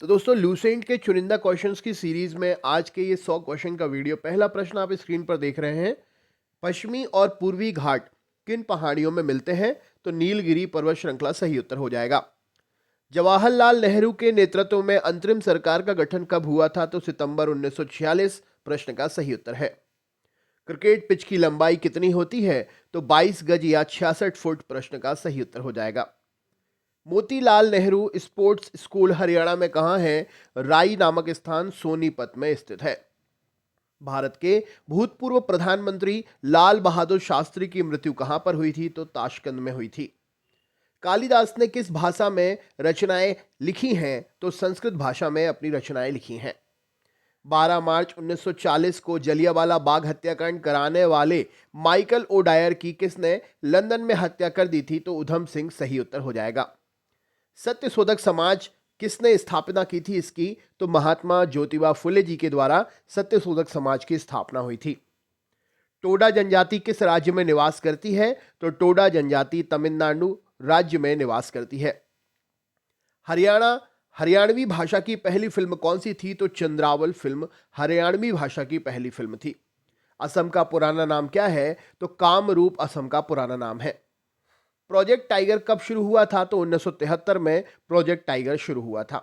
तो दोस्तों लूसेंट के चुनिंदा क्वेश्चंस की सीरीज में आज के ये 100 क्वेश्चन का वीडियो। पहला प्रश्न आप स्क्रीन पर देख रहे हैं। पश्चिमी और पूर्वी घाट किन पहाड़ियों में मिलते हैं? तो नीलगिरी पर्वत श्रृंखला सही उत्तर हो जाएगा। जवाहरलाल नेहरू के नेतृत्व में अंतरिम सरकार का गठन कब हुआ था? तो सितंबर 1946 प्रश्न का सही उत्तर है। क्रिकेट पिच की लंबाई कितनी होती है? तो 22 गज या 66 फुट प्रश्न का सही उत्तर हो जाएगा। मोतीलाल नेहरू स्पोर्ट्स स्कूल हरियाणा में कहाँ है? राई नामक स्थान सोनीपत में स्थित है। भारत के भूतपूर्व प्रधानमंत्री लाल बहादुर शास्त्री की मृत्यु कहां पर हुई थी? तो ताशकंद में हुई थी। कालिदास ने किस भाषा में रचनाएं लिखी हैं? तो संस्कृत भाषा में अपनी रचनाएं लिखी हैं। 12 मार्च 1940 को जलियांवाला बाग हत्याकांड कराने वाले माइकल ओडायर की किसने लंदन में हत्या कर दी थी? तो उधम सिंह सही उत्तर हो जाएगा। सत्यशोधक समाज किसने स्थापना की थी इसकी? तो महात्मा ज्योतिबा फुले जी के द्वारा सत्यशोधक समाज की स्थापना हुई थी। टोडा जनजाति किस राज्य में निवास करती है? तो टोडा जनजाति तमिलनाडु राज्य में निवास करती है। हरियाणा हरियाणवी भाषा की पहली फिल्म कौन सी थी? तो चंद्रावल फिल्म हरियाणवी भाषा की पहली फिल्म थी। असम का पुराना नाम क्या है? तो कामरूप असम का पुराना नाम है। प्रोजेक्ट टाइगर कब शुरू हुआ था? तो 1973 में प्रोजेक्ट टाइगर शुरू हुआ था।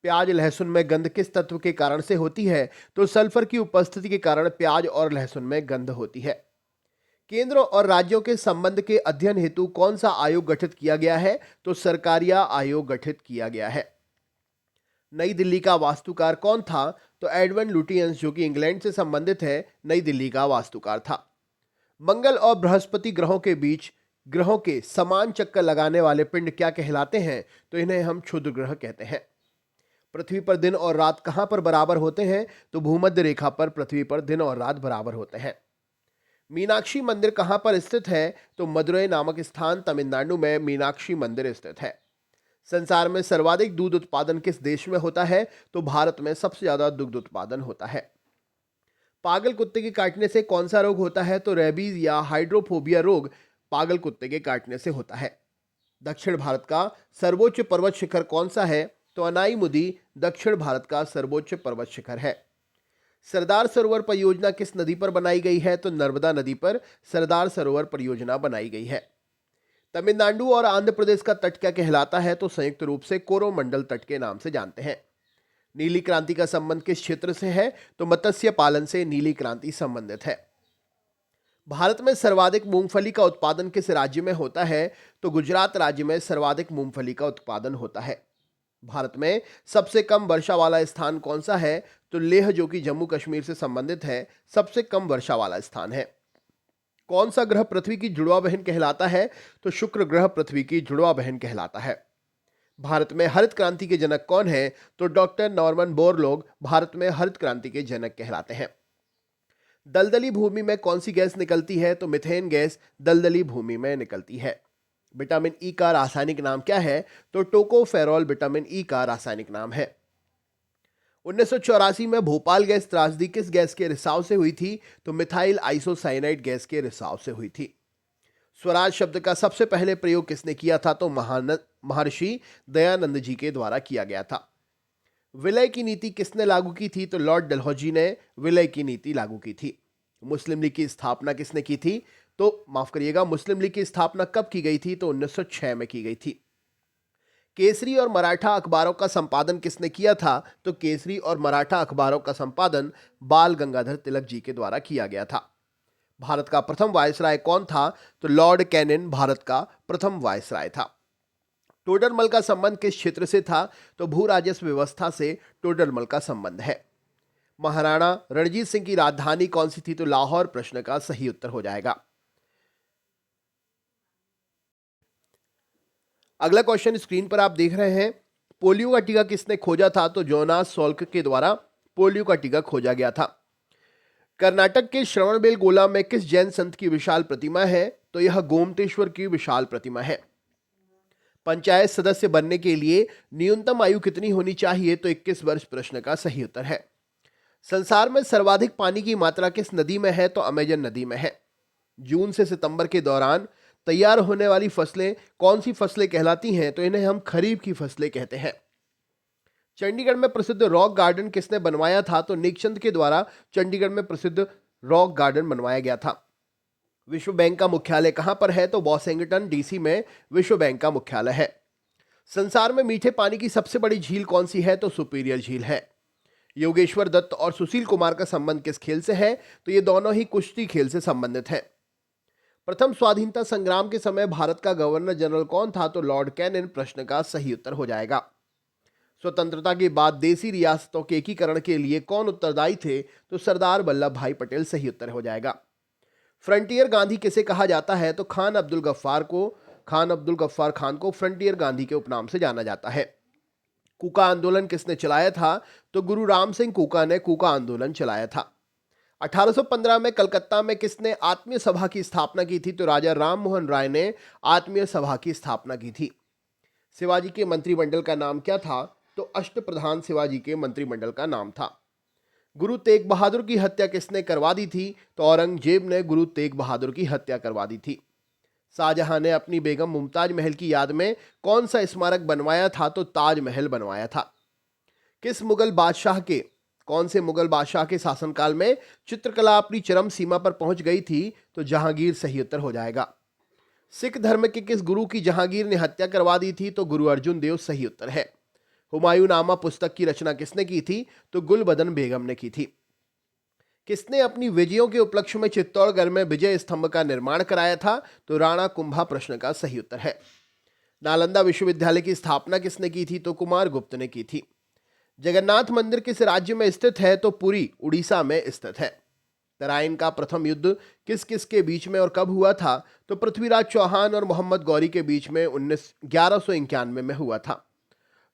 प्याज लहसुन में गंध किस तत्व के कारण से होती है? तो सल्फर की उपस्थिति के कारण प्याज और लहसुन में गंध होती है। केंद्र और राज्यों के संबंध के अध्ययन हेतु कौन सा आयोग गठित किया गया है? तो सरकारिया आयोग गठित किया गया है। नई दिल्ली का वास्तुकार कौन था? तो एडवन लुटियंस, जो कि इंग्लैंड से संबंधित है, नई दिल्ली का वास्तुकार था। मंगल और बृहस्पति ग्रहों के बीच ग्रहों के समान चक्कर लगाने वाले पिंड क्या कहलाते हैं? तो इन्हें हम क्षुद्र ग्रह कहते हैं। पृथ्वी पर दिन और रात कहां पर बराबर होते हैं? तो भूमध्य रेखा पर पृथ्वी पर दिन और रात बराबर होते हैं। मीनाक्षी मंदिर कहां पर स्थित है? तो मदुरई नामक स्थान तमिलनाडु में मीनाक्षी मंदिर स्थित है। संसार में सर्वाधिक दूध उत्पादन किस देश में होता है? तो भारत में सबसे ज्यादा दुग्ध उत्पादन होता है। पागल कुत्ते के काटने से कौन सा रोग होता है? तो रेबीज या हाइड्रोफोबिया रोग पागल कुत्ते के काटने से होता है। दक्षिण भारत का सर्वोच्च पर्वत शिखर कौन सा है? तो अनाईमुदी दक्षिण भारत का सर्वोच्च पर्वत शिखर है। सरदार सरोवर परियोजना किस नदी पर बनाई गई है? तो नर्मदा नदी पर सरदार सरोवर परियोजना बनाई गई है। तमिलनाडु और आंध्र प्रदेश का तट क्या कहलाता है? तो संयुक्त रूप से कोरोमंडल तट के नाम से जानते हैं। नीली क्रांति का संबंध किस क्षेत्र से है? तो मत्स्य पालन से नीली क्रांति संबंधित है। भारत में सर्वाधिक मूंगफली का उत्पादन किस राज्य में होता है? तो गुजरात राज्य में सर्वाधिक मूंगफली का उत्पादन होता है। भारत में सबसे कम वर्षा वाला स्थान कौन सा है? तो लेह, जो कि जम्मू कश्मीर से संबंधित है, सबसे कम वर्षा वाला स्थान है। कौन सा ग्रह पृथ्वी की जुड़वा बहन कहलाता है? तो शुक्र ग्रह पृथ्वी की जुड़वा बहन कहलाता है। भारत में हरित क्रांति के जनक कौन है? तो डॉक्टर नॉर्मन बोरलॉग भारत में हरित क्रांति के जनक कहलाते हैं। दलदली भूमि में कौन सी गैस निकलती है? तो मीथेन गैस दलदली भूमि में निकलती है। विटामिन ई का रासायनिक नाम क्या है? तो टोकोफेरॉल विटामिन ई का रासायनिक नाम है। 1984 में भोपाल गैस त्रासदी किस गैस के रिसाव से हुई थी? तो मिथाइल आइसोसाइनाइड गैस के रिसाव से हुई थी। स्वराज शब्द का सबसे पहले प्रयोग किसने किया था? तो महर्षि दयानंद जी के द्वारा किया गया था। विलय की नीति किसने लागू की थी? तो लॉर्ड डलहौजी ने विलय की नीति लागू की थी। मुस्लिम लीग की स्थापना किसने की थी? तो माफ करिएगा, मुस्लिम लीग की स्थापना कब की गई थी? तो 1906 में की गई थी। केसरी और मराठा अखबारों का संपादन किसने किया था? तो केसरी और मराठा अखबारों का संपादन बाल गंगाधर तिलक जी के द्वारा किया गया था। भारत का प्रथम वायसराय कौन था? तो लॉर्ड कैनिन भारत का प्रथम वायसराय था। टोडरमल का संबंध किस क्षेत्र से था? तो भू राजस्व व्यवस्था से टोडरमल का संबंध है। महाराणा रणजीत सिंह की राजधानी कौन सी थी? तो लाहौर प्रश्न का सही उत्तर हो जाएगा। अगला क्वेश्चन स्क्रीन पर आप देख रहे हैं। पोलियो का टीका किसने खोजा था? तो जोनास सॉल्क के द्वारा पोलियो का टीका खोजा गया था। कर्नाटक के श्रवणबेलगोला में किस जैन संत की विशाल प्रतिमा है? तो यह गोमतेश्वर की विशाल प्रतिमा है। पंचायत सदस्य बनने के लिए न्यूनतम आयु कितनी होनी चाहिए? तो 21 वर्ष प्रश्न का सही उत्तर है। संसार में सर्वाधिक पानी की मात्रा किस नदी में है? तो अमेजन नदी में है। जून से सितंबर के दौरान तैयार होने वाली फसलें कौन सी फसलें कहलाती हैं? तो इन्हें हम खरीफ की फसलें कहते हैं। चंडीगढ़ में प्रसिद्ध रॉक गार्डन किसने बनवाया था? तो नेकचंद के द्वारा चंडीगढ़ में प्रसिद्ध रॉक गार्डन बनवाया गया था। विश्व बैंक का मुख्यालय कहां पर है? तो वॉशिंगटन डीसी में विश्व बैंक का मुख्यालय है। संसार में मीठे पानी की सबसे बड़ी झील कौन सी है? तो सुपीरियर झील है। योगेश्वर दत्त और सुशील कुमार का संबंध किस खेल से है? तो ये दोनों ही कुश्ती खेल से संबंधित है। प्रथम स्वाधीनता संग्राम के समय भारत का गवर्नर जनरल कौन था? तो लॉर्ड कैनिन प्रश्न का सही उत्तर हो जाएगा। स्वतंत्रता के बाद देसी रियासतों के एकीकरण के लिए कौन उत्तरदायी थे? तो सरदार वल्लभ भाई पटेल सही उत्तर हो जाएगा। फ्रंटियर गांधी किसे कहा जाता है? तो खान अब्दुल गफ्फार खान को फ्रंटियर गांधी के उपनाम से जाना जाता है। कूका आंदोलन किसने चलाया था? तो गुरु राम सिंह कूका ने कूका आंदोलन चलाया था। 1815 में कलकत्ता में किसने आत्मीय सभा की स्थापना की थी? तो राजा राम मोहन राय ने आत्मीय सभा की स्थापना की थी। शिवाजी के मंत्रिमंडल का नाम क्या था? तो अष्टप्रधान शिवाजी के मंत्रिमंडल का नाम था। गुरु तेग बहादुर की हत्या किसने करवा दी थी? तो औरंगजेब ने गुरु तेग बहादुर की हत्या करवा दी थी। शाहजहां ने अपनी बेगम मुमताज महल की याद में कौन सा स्मारक बनवाया था? तो ताजमहल बनवाया था। कौन से मुगल बादशाह के शासनकाल में चित्रकला अपनी चरम सीमा पर पहुंच गई थी? तो जहांगीर सही उत्तर हो जाएगा। सिख धर्म के किस गुरु की जहांगीर ने हत्या करवा दी थी? तो गुरु अर्जुन देव सही उत्तर है। हुमायूं नामा पुस्तक की रचना किसने की थी? तो गुलबदन बेगम ने की थी। किसने अपनी विजयों के उपलक्ष्य में चित्तौड़गढ़ में विजय स्तंभ का निर्माण कराया था? तो राणा कुंभा प्रश्न का सही उत्तर है। नालंदा विश्वविद्यालय की स्थापना किसने की थी? तो कुमार गुप्त ने की थी। जगन्नाथ मंदिर किस राज्य में स्थित है? तो पुरी उड़ीसा में स्थित है। तराइन का प्रथम युद्ध किस किस के बीच में और कब हुआ था? तो पृथ्वीराज चौहान और मोहम्मद गौरी के बीच में 1191 में हुआ था।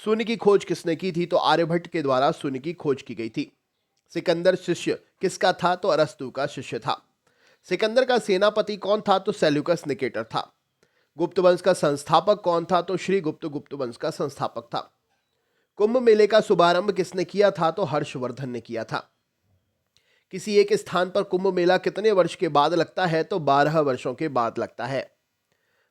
शून्य की खोज किसने की थी? तो आर्यभट्ट के द्वारा शून्य की खोज की गई थी। सिकंदर शिष्य किसका था? तो अरस्तु का शिष्य था। सिकंदर का सेनापति कौन था? तो सेल्यूकस निकेटर था। गुप्त वंश का संस्थापक कौन था? तो श्रीगुप्त गुप्त वंश का संस्थापक था। कुंभ मेले का शुभारंभ किसने किया था? तो हर्षवर्धन ने किया था। किसी एक स्थान पर कुंभ मेला कितने वर्ष के बाद लगता है? तो 12 वर्षों के बाद लगता है।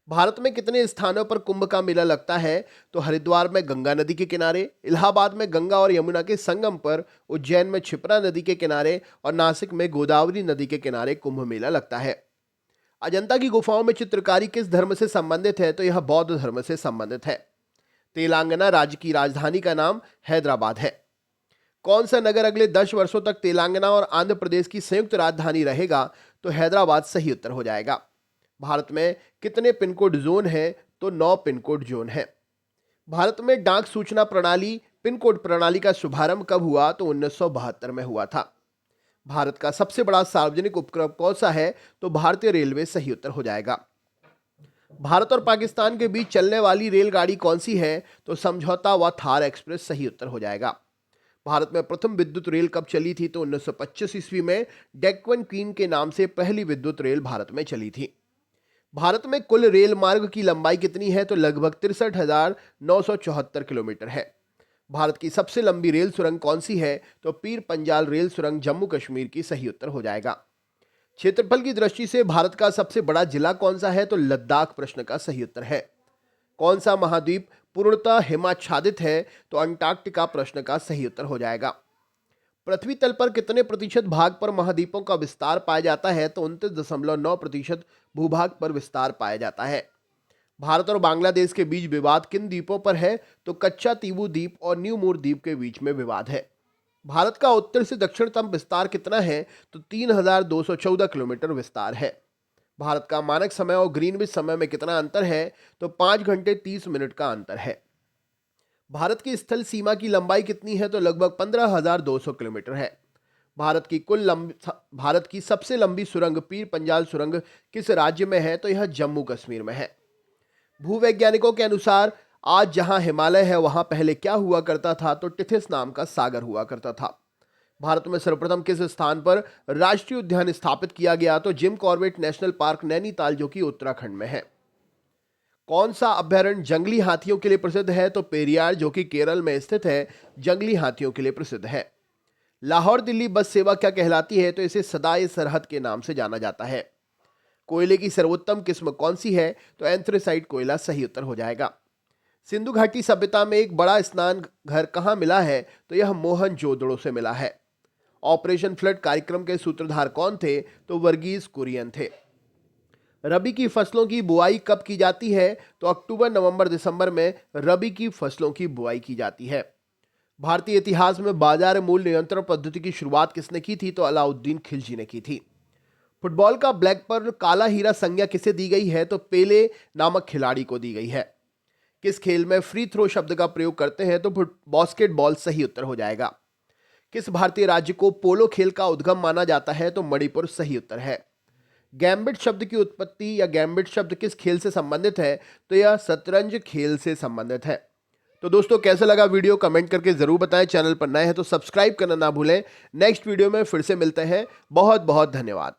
भारत में कितने स्थानों पर कुंभ का मेला लगता है? तो हरिद्वार में गंगा नदी के किनारे, इलाहाबाद में गंगा और यमुना के संगम पर, उज्जैन में क्षिप्रा नदी के किनारे और नासिक में गोदावरी नदी के किनारे कुंभ मेला लगता है। अजंता की गुफाओं में चित्रकारी किस धर्म से संबंधित है? तो यह बौद्ध धर्म से संबंधित है। तेलंगाना राज्य की राजधानी का नाम हैदराबाद है। कौन सा नगर अगले 10 वर्षों तक तेलंगाना और आंध्र प्रदेश की संयुक्त राजधानी रहेगा? तो हैदराबाद सही उत्तर हो जाएगा। भारत में कितने पिन कोड जोन है? तो 9 पिन कोड जोन है। भारत में डाक सूचना प्रणाली पिन कोड प्रणाली का शुभारंभ कब हुआ? तो 1972 में हुआ था। भारत का सबसे बड़ा सार्वजनिक उपक्रम कौन सा है? तो भारतीय रेलवे सही उत्तर हो जाएगा। भारत और पाकिस्तान के बीच चलने वाली रेलगाड़ी कौन सी है? तो समझौता व थार एक्सप्रेस सही उत्तर हो जाएगा। भारत में प्रथम विद्युत रेल कब चली थी? तो 1925 ईस्वी में डेक्कन क्वीन के नाम से पहली विद्युत रेल भारत में चली थी। भारत में कुल रेल मार्ग की लंबाई कितनी है? तो लगभग 63,974 किलोमीटर है। भारत की सबसे लंबी रेल सुरंग कौन सी है? तो पीर पंजाल रेल सुरंग जम्मू कश्मीर की सही उत्तर हो जाएगा। क्षेत्रफल की दृष्टि से भारत का सबसे बड़ा जिला कौन सा है? तो लद्दाख प्रश्न का सही उत्तर है। कौन सा महाद्वीप पूर्णतः हिमाच्छादित है? तो अंटार्कटिका प्रश्न का सही उत्तर हो जाएगा। पृथ्वी तल पर कितने प्रतिशत भाग पर महाद्वीपों का विस्तार पाया जाता है? तो 29.9% भूभाग पर विस्तार पाया जाता है। भारत और बांग्लादेश के बीच विवाद किन द्वीपों पर है? तो कच्चा तीवू द्वीप और न्यू मूर द्वीप के बीच में विवाद है। भारत का उत्तर से दक्षिणतम विस्तार कितना है? तो 3,214 किलोमीटर विस्तार है। भारत का मानक समय और ग्रीनविच समय में कितना अंतर है? तो 5 घंटे 30 मिनट का अंतर है। भारत की स्थल सीमा की लंबाई कितनी है? तो लगभग 15,200 किलोमीटर है। भारत की सबसे लंबी सुरंग पीर पंजाल सुरंग किस राज्य में है? तो यह जम्मू कश्मीर में है। भूवैज्ञानिकों के अनुसार आज जहां हिमालय है वहां पहले क्या हुआ करता था? तो टिथिस नाम का सागर हुआ करता था। भारत में सर्वप्रथम किस स्थान पर राष्ट्रीय उद्यान स्थापित किया गया? तो Jim Corbett national park Nainital, जो कि उत्तराखंड में है। कौन सा अभ्यारण्य जंगली हाथियों के लिए प्रसिद्ध है? तो पेरियार, जो कि केरल में स्थित है, जंगली हाथियों के लिए प्रसिद्ध है। लाहौर दिल्ली बस सेवा क्या कहलाती है? तो इसे सदाए सरहद के नाम से जाना जाता है। कोयले की सर्वोत्तम किस्म कौन सी है? तो एंथ्रेसाइट कोयला सही उत्तर हो जाएगा। सिंधु घाटी सभ्यता में एक बड़ा स्नान घर कहाँ मिला है? तो यह मोहनजोदड़ो से मिला है। ऑपरेशन फ्लड कार्यक्रम के सूत्रधार कौन थे? तो वर्गीज कुरियन थे। रबी की फसलों की बुआई कब की जाती है? तो अक्टूबर, नवंबर, दिसंबर में रबी की फसलों की बुआई की जाती है। भारतीय इतिहास में बाजार मूल्य नियंत्रण पद्धति की शुरुआत किसने की थी? तो अलाउद्दीन खिलजी ने की थी। फुटबॉल का ब्लैक पर्ल, काला हीरा संज्ञा किसे दी गई है? तो पेले नामक खिलाड़ी को दी गई है। किस खेल में फ्री थ्रो शब्द का प्रयोग करते हैं? तो बास्केटबॉल सही उत्तर हो जाएगा। किस भारतीय राज्य को पोलो खेल का उद्गम माना जाता है? तो मणिपुर सही उत्तर है। गैम्बिट शब्द की उत्पत्ति या गैम्बिट शब्द किस खेल से संबंधित है? तो यह शतरंज खेल से संबंधित है। तो दोस्तों, कैसा लगा वीडियो कमेंट करके जरूर बताएं। चैनल पर नए हैं तो सब्सक्राइब करना ना भूलें। नेक्स्ट वीडियो में फिर से मिलते हैं। बहुत बहुत धन्यवाद।